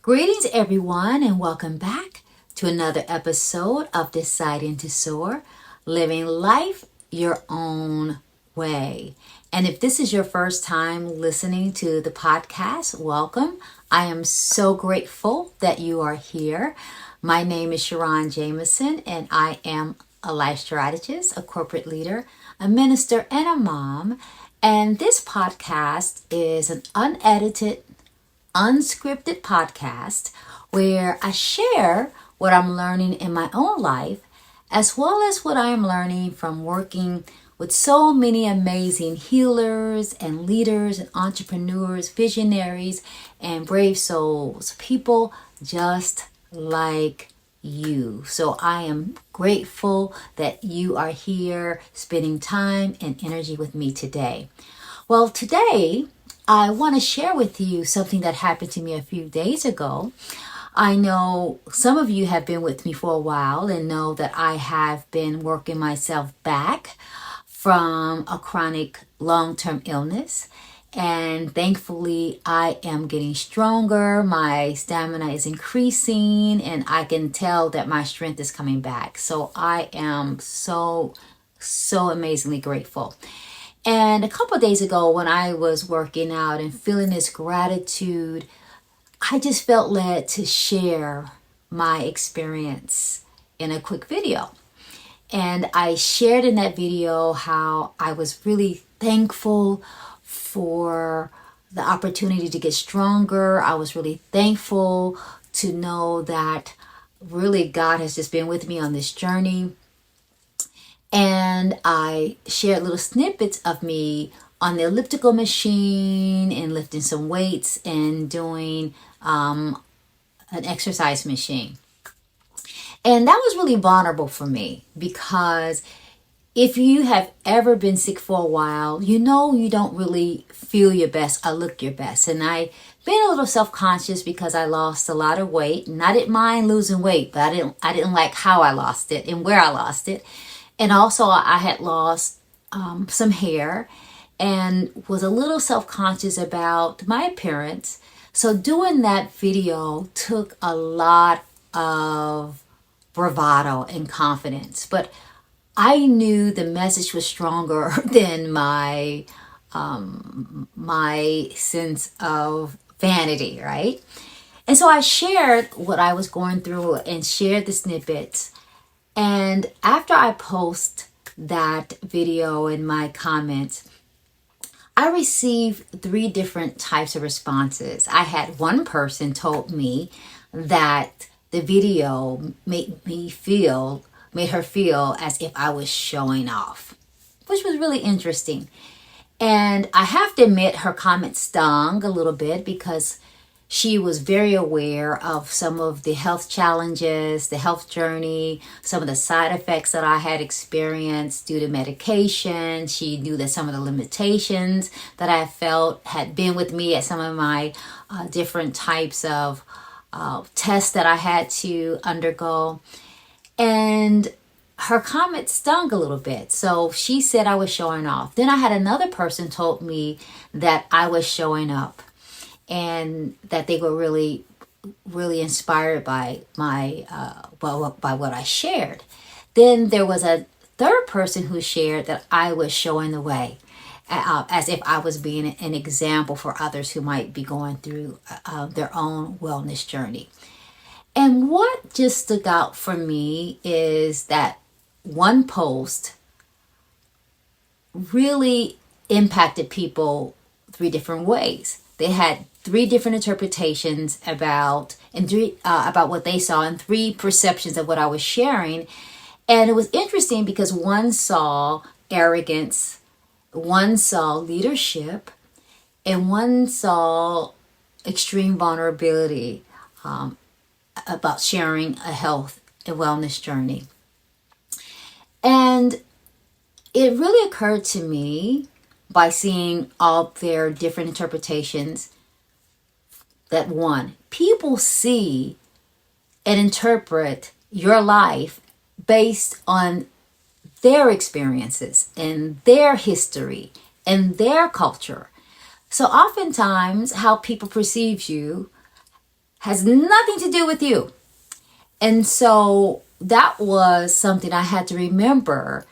Greetings, everyone, and welcome back to another episode of Deciding to Soar, living life your own way. And if this is your first time listening to the podcast, welcome. I am so grateful that you are here. My name is SharRon Jamison, and I am a life strategist, a corporate leader, a minister, and a mom. And this podcast is an unedited, unscripted podcast where I share what I'm learning in my own life, as well as what I am learning from working with so many amazing healers and leaders and entrepreneurs, visionaries, and brave souls, people just like you. So I am grateful that you are here spending time and energy with me today. Well, today I want to share with you something that happened to me a few days ago. I know some of you have been with me for a while and know that I have been working myself back from a chronic long-term illness. And thankfully, I am getting stronger. My stamina is increasing and I can tell that my strength is coming back. So I am so amazingly grateful. And a couple of days ago, when I was working out and feeling this gratitude, I just felt led to share my experience in a quick video. And I shared in that video how I was really thankful for the opportunity to get stronger. I was really thankful to know that really God has just been with me on this journey. And I shared little snippets of me on the elliptical machine and lifting some weights and doing an exercise machine. And that was really vulnerable for me because if you have ever been sick for a while, you know you don't really feel your best or look your best. And I've been a little self-conscious because I lost a lot of weight. And I didn't mind losing weight, but I didn't like how I lost it and where I lost it. And also I had lost some hair and was a little self-conscious about my appearance. So doing that video took a lot of bravado and confidence. But I knew the message was stronger than my sense of vanity, right? And so I shared what I was going through and shared the snippets. And after I post that video in my comments, I received 3 different types of responses. I had one person told me that the video made her feel as if I was showing off, which was really interesting. And I have to admit her comment stung a little bit because she was very aware of some of the health challenges, the health journey, some of the side effects that I had experienced due to medication. She knew that some of the limitations that I felt had been with me at some of my different types of tests that I had to undergo. And her comment stung a little bit. So she said I was showing off. Then I had another person told me that I was showing up and that they were really inspired by my by what I shared. Then there was a third person who shared that I was showing the way, as if I was being an example for others who might be going through their own wellness journey. And what just stuck out for me is that one post really impacted people 3 different ways. They had 3 different interpretations about what they saw and 3 perceptions of what I was sharing. And it was interesting because one saw arrogance, one saw leadership, and one saw extreme vulnerability about sharing a health and wellness journey. And it really occurred to me by seeing all their different interpretations that one, people see and interpret your life based on their experiences and their history and their culture. So oftentimes how people perceive you has nothing to do with you. And so that was something I had to remember,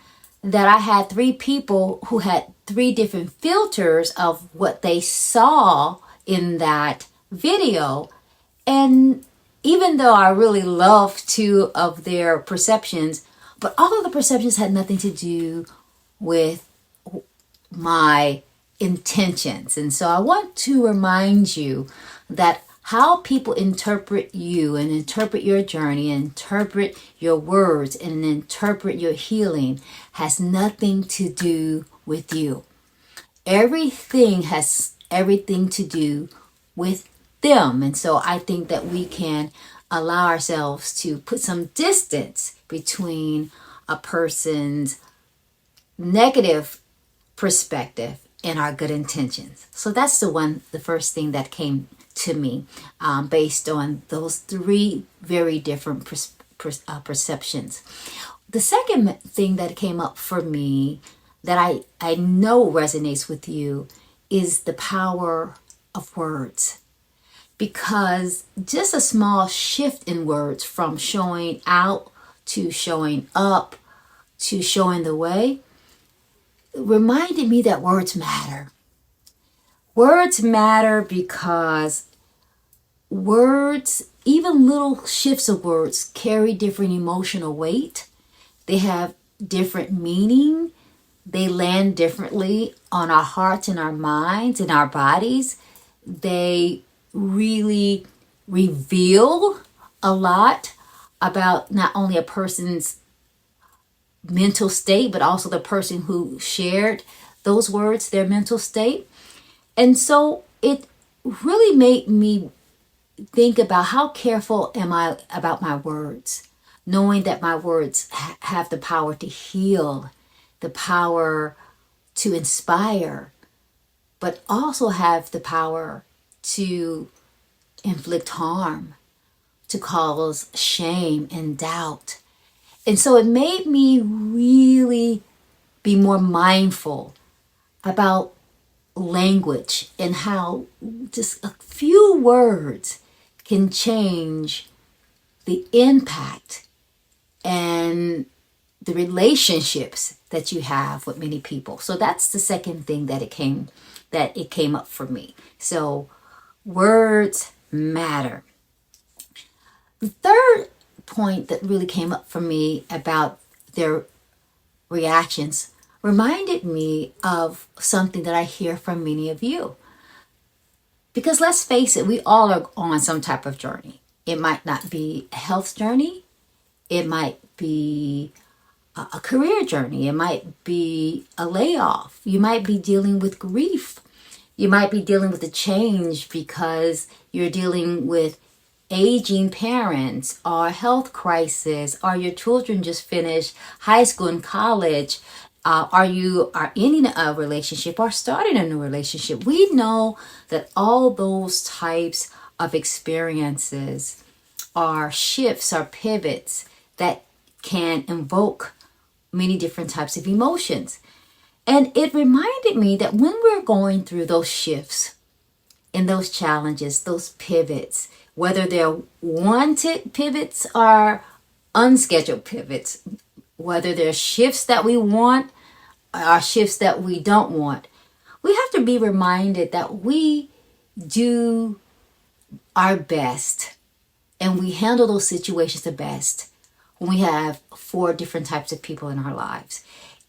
that I had 3 people who had 3 different filters of what they saw in that video. And even though I really love 2 of their perceptions, but all of the perceptions had nothing to do with my intentions. And so I want to remind you that how people interpret you and interpret your journey, and interpret your words and interpret your healing has nothing to do with you. Everything has everything to do with them. And so I think that we can allow ourselves to put some distance between a person's negative perspective and our good intentions. So that's the first thing that came to me based on those 3 very different perceptions. The second thing that came up for me that I know resonates with you is the power of words. Because just a small shift in words, from showing out to showing up to showing the way, reminded me that words matter. Words matter because words, even little shifts of words, carry different emotional weight. They have different meaning. They land differently on our hearts and our minds and our bodies. They really reveal a lot about not only a person's mental state, but also the person who shared those words, their mental state. And so it really made me think about how careful am I about my words, knowing that my words have the power to heal, the power to inspire, but also have the power to inflict harm, to cause shame and doubt. And so it made me really be more mindful about language and how just a few words can change the impact and the relationships that you have with many people. So that's the second thing that it came up for me. So words matter. The third point that really came up for me about their reactions reminded me of something that I hear from many of you. Because let's face it, we all are on some type of journey. It might not be a health journey. It might be a career journey. It might be a layoff. You might be dealing with grief. You might be dealing with a change because you're dealing with aging parents, or health crisis, or your children just finished high school and college. Are you ending a relationship or starting a new relationship? We know that all those types of experiences are shifts or pivots that can invoke many different types of emotions. And it reminded me that when we're going through those shifts and those challenges, those pivots, whether they're wanted pivots or unscheduled pivots, whether they're shifts that we want or shifts that we don't want, we have to be reminded that we do our best and we handle those situations the best when we have 4 different types of people in our lives.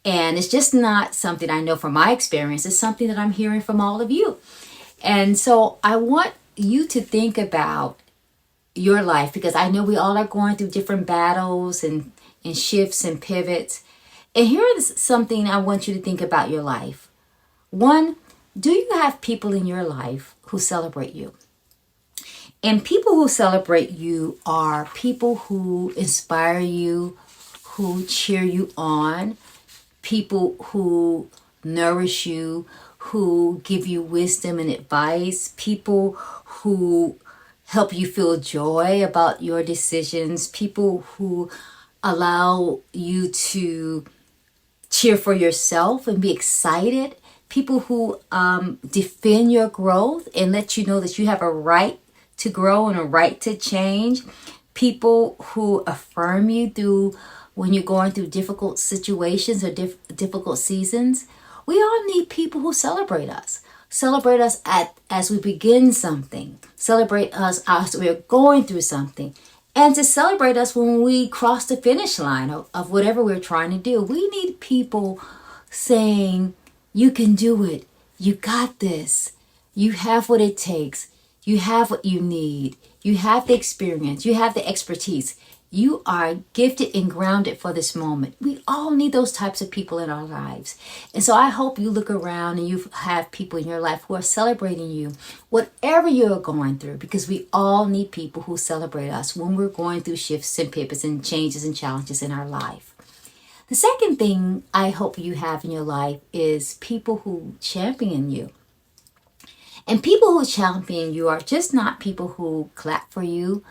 And it's just not something I know from my experience. It's something that I'm hearing from all of you. And so I want you to think about your life, because I know we all are going through different battles and shifts and pivots. And here is something I want you to think about your life. 1, do you have people in your life who celebrate you? And people who celebrate you are people who inspire you, who cheer you on, people who nourish you, who give you wisdom and advice, people who help you feel joy about your decisions, people who allow you to cheer for yourself and be excited, people who defend your growth and let you know that you have a right to grow and a right to change, people who affirm you through when you're going through difficult situations or difficult seasons. We all need people who celebrate us. Celebrate us as we begin something. Celebrate us as we're going through something. And to celebrate us when we cross the finish line of whatever we're trying to do. We need people saying, you can do it. You got this. You have what it takes. You have what you need. You have the experience. You have the expertise. You are gifted and grounded for this moment. We all need those types of people in our lives. And so I hope you look around and you have people in your life who are celebrating you, whatever you're going through, because we all need people who celebrate us when we're going through shifts and pivots and changes and challenges in our life. The second thing I hope you have in your life is people who champion you. And people who champion you are just not people who clap for you.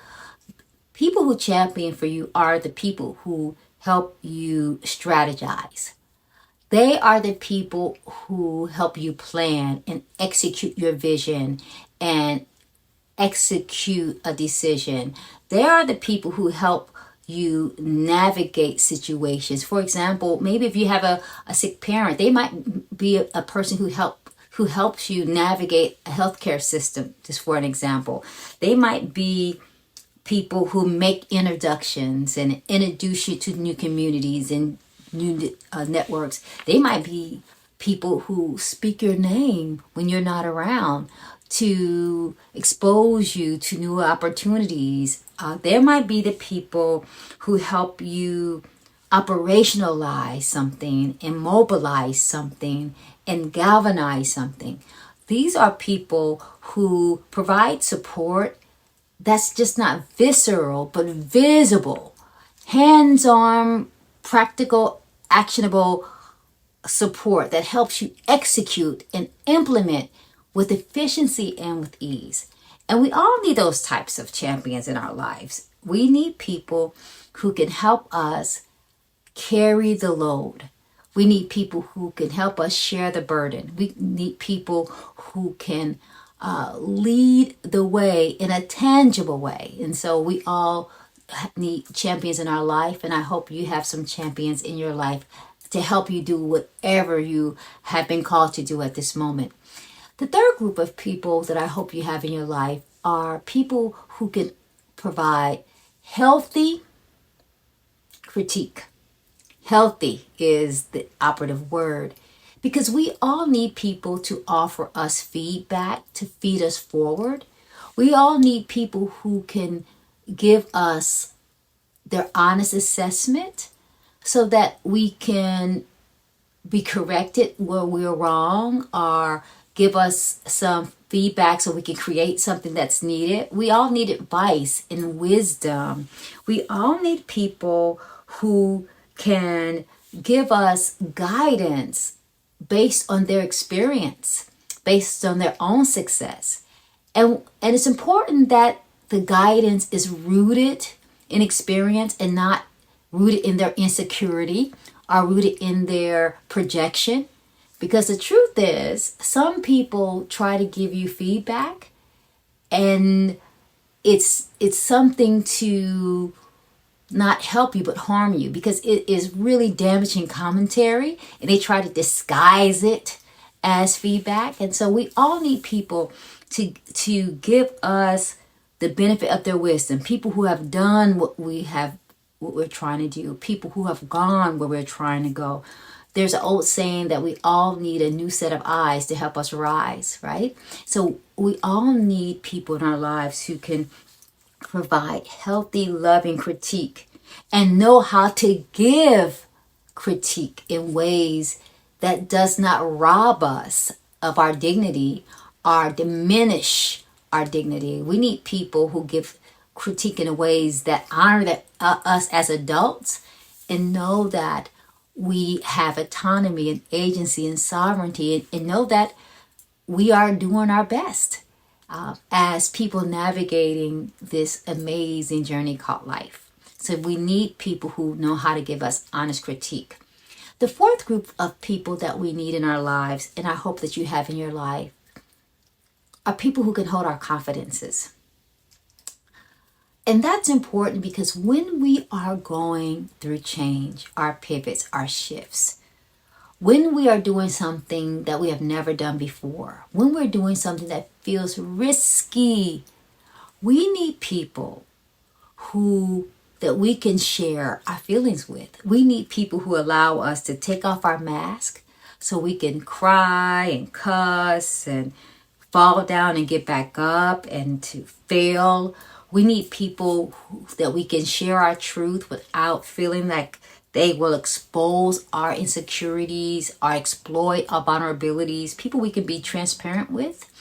People who champion for you are the people who help you strategize. They are the people who help you plan and execute your vision and execute a decision. They are the people who help you navigate situations. For example, maybe if you have a sick parent, they might be a person who helps you navigate a healthcare system, just for an example. They might be people who make introductions and introduce you to new communities and new networks. They might be people who speak your name when you're not around to expose you to new opportunities. There might be the people who help you operationalize something and mobilize something and galvanize something. These are people who provide support that's just not visceral, but visible, hands-on, practical, actionable support that helps you execute and implement with efficiency and with ease. And we all need those types of champions in our lives. We need people who can help us carry the load. We need people who can help us share the burden. We need people who can lead the way in a tangible way. And so we all need champions in our life. And I hope you have some champions in your life to help you do whatever you have been called to do at this moment. The third group of people that I hope you have in your life are people who can provide healthy critique. Healthy is the operative word. Because we all need people to offer us feedback, to feed us forward. We all need people who can give us their honest assessment so that we can be corrected where we're wrong, or give us some feedback so we can create something that's needed. We all need advice and wisdom. We all need people who can give us guidance based on their experience, based on their own success. And it's important that the guidance is rooted in experience and not rooted in their insecurity or rooted in their projection. Because the truth is, some people try to give you feedback and it's something to not help you but harm you, because it is really damaging commentary and they try to disguise it as feedback. And so we all need people to give us the benefit of their wisdom, people who have done what we're trying to do, people who have gone where we're trying to go. There's an old saying that we all need a new set of eyes to help us rise, right? So we all need people in our lives who can provide healthy, loving critique and know how to give critique in ways that does not rob us of our dignity or diminish our dignity. We need people who give critique in ways that honor us as adults and know that we have autonomy and agency and sovereignty, and know that we are doing our best as people navigating this amazing journey called life. So we need people who know how to give us honest critique. The fourth group of people that we need in our lives, and I hope that you have in your life, are people who can hold our confidences. And that's important because when we are going through change, our pivots, our shifts, when we are doing something that we have never done before, when we're doing something that feels risky, we need people who that we can share our feelings with. We need people who allow us to take off our mask so we can cry and cuss and fall down and get back up and to fail. We need people that we can share our truth without feeling like they will expose our insecurities or exploit our vulnerabilities. People we can be transparent with.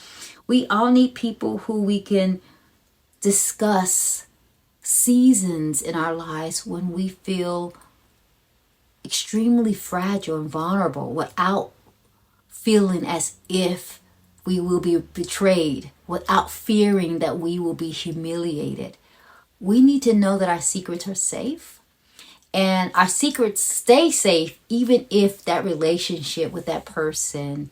We all need people who we can discuss seasons in our lives when we feel extremely fragile and vulnerable without feeling as if we will be betrayed, without fearing that we will be humiliated. We need to know that our secrets are safe, and our secrets stay safe even if that relationship with that person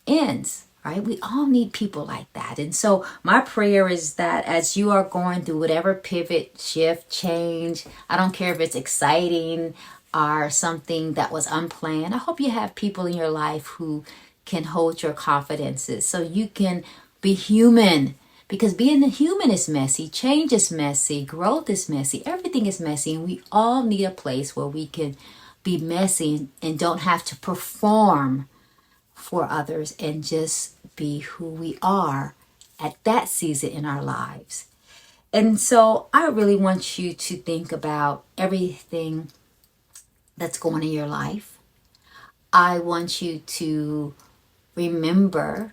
ends, right? We all need people like that. And so my prayer is that as you are going through whatever pivot, shift, change, I don't care if it's exciting or something that was unplanned, I hope you have people in your life who can hold your confidences so you can be human. Because being a human is messy, change is messy, growth is messy, everything is messy, and we all need a place where we can be messy and don't have to perform for others and just be who we are at that season in our lives. And so I really want you to think about everything that's going on in your life. I want you to remember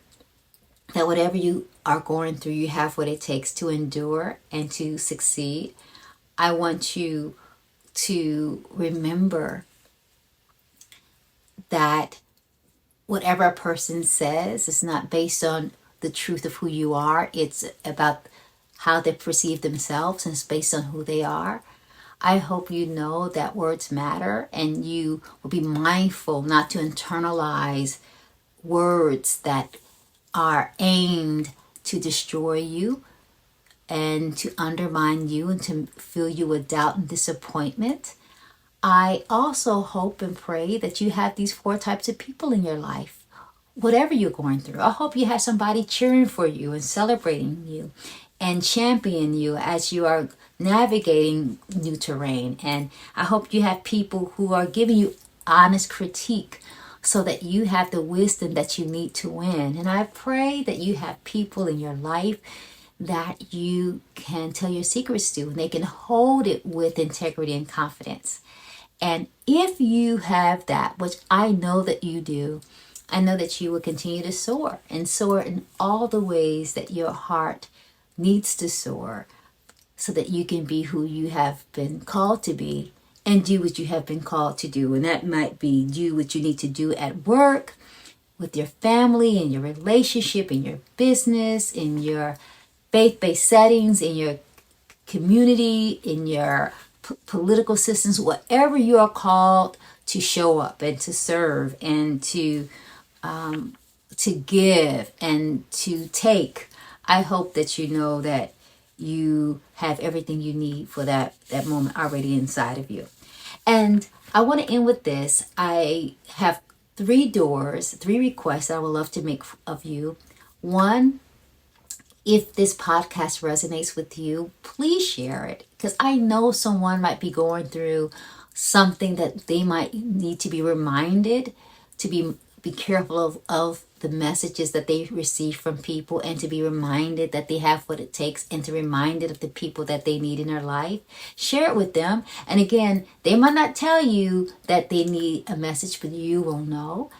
that whatever you are going through, you have what it takes to endure and to succeed. I want you to remember that whatever a person says is not based on the truth of who you are. It's about how they perceive themselves, and it's based on who they are. I hope you know that words matter, and you will be mindful not to internalize words that are aimed to destroy you and to undermine you and to fill you with doubt and disappointment. I also hope and pray that you have these 4 types of people in your life, whatever you're going through. I hope you have somebody cheering for you and celebrating you and championing you as you are navigating new terrain. And I hope you have people who are giving you honest critique so that you have the wisdom that you need to win. And I pray that you have people in your life that you can tell your secrets to, and they can hold it with integrity and confidence. And if you have that, which I know that you do, I know that you will continue to soar and soar in all the ways that your heart needs to soar so that you can be who you have been called to be and do what you have been called to do. And that might be do what you need to do at work, with your family, in your relationship, in your business, in your faith-based settings, in your community, in your political systems, whatever you are called to show up and to serve and to give and to take. I hope that you know that you have everything you need for that moment already inside of you. And I want to end with this. I have 3 requests that I would love to make of you. 1, if this podcast resonates with you, please share it, because I know someone might be going through something that they might need to be reminded to be careful of the messages that they receive from people, and to be reminded that they have what it takes, and to be reminded of the people that they need in their life. Share it with them. And again, they might not tell you that they need a message, but you will know.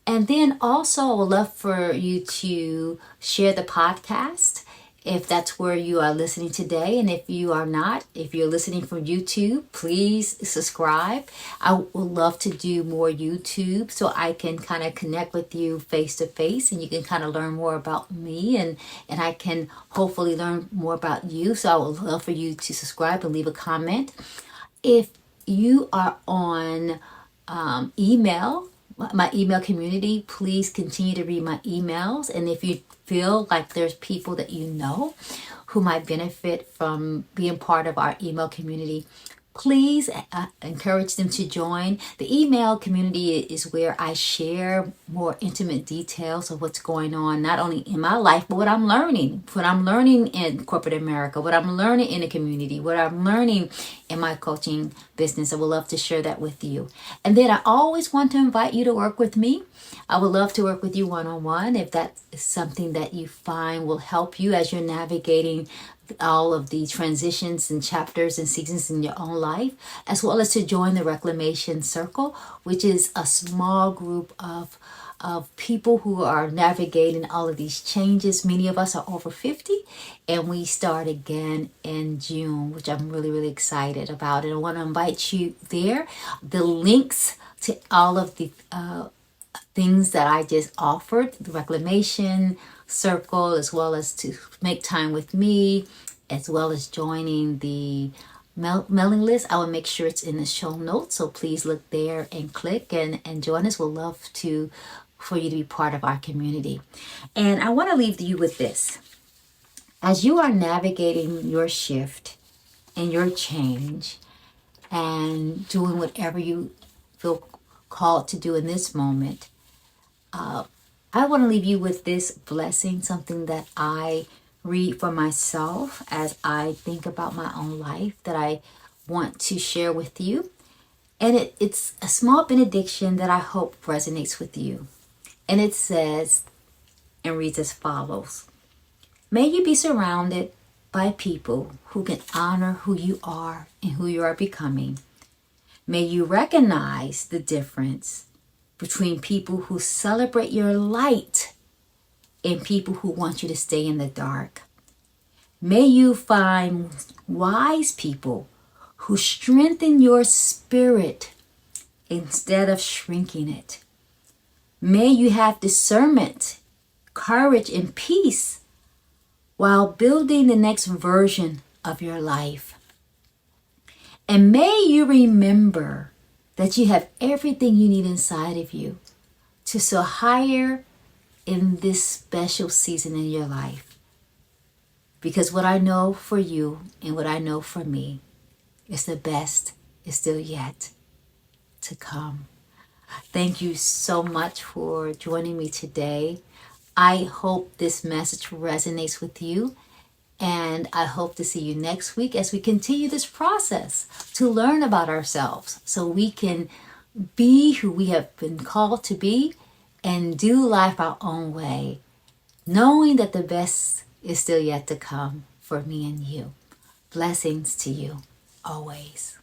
And then also, I would love for you to share the podcast if that's where you are listening today. And if you are not, if you're listening from YouTube, please subscribe. I would love to do more YouTube so I can kind of connect with you face to face, and you can kind of learn more about me, and I can hopefully learn more about you. So I would love for you to subscribe and leave a comment. If you are on email, my email community, please continue to read my emails. And if you feel like there's people that you know who might benefit from being part of our email community, please encourage them to join. The email community is where I share more intimate details of what's going on, not only in my life, but what I'm learning in corporate America, what I'm learning in the community, what I'm learning in my coaching business. I would love to share that with you. And then I always want to invite you to work with me. I would love to work with you one-on-one if that is something that you find will help you as you're navigating all of the transitions and chapters and seasons in your own life, as well as to join the Reclamation Circle, which is a small group of people who are navigating all of these changes. Many of us are over 50, and we start again in June, which I'm really, really excited about. And I want to invite you there. The links to all of the things that I just offered, the Reclamation Circle, as well as to make time with me, as well as joining the mailing list, I will make sure it's in the show notes. So please look there and click and join us. We'll love for you to be part of our community. And I want to leave you with this. As you are navigating your shift and your change and doing whatever you feel called to do in this moment, I want to leave you with this blessing, something that I read for myself as I think about my own life that I want to share with you. And it's a small benediction that I hope resonates with you. And it says and reads as follows. May you be surrounded by people who can honor who you are and who you are becoming. May you recognize the difference between people who celebrate your light and people who want you to stay in the dark. May you find wise people who strengthen your spirit instead of shrinking it. May you have discernment, courage, and peace while building the next version of your life. And may you remember that you have everything you need inside of you to soar higher in this special season in your life. Because what I know for you and what I know for me is the best is still yet to come. Thank you so much for joining me today. I hope this message resonates with you. And I hope to see you next week as we continue this process to learn about ourselves so we can be who we have been called to be and do life our own way, knowing that the best is still yet to come for me and you. Blessings to you always.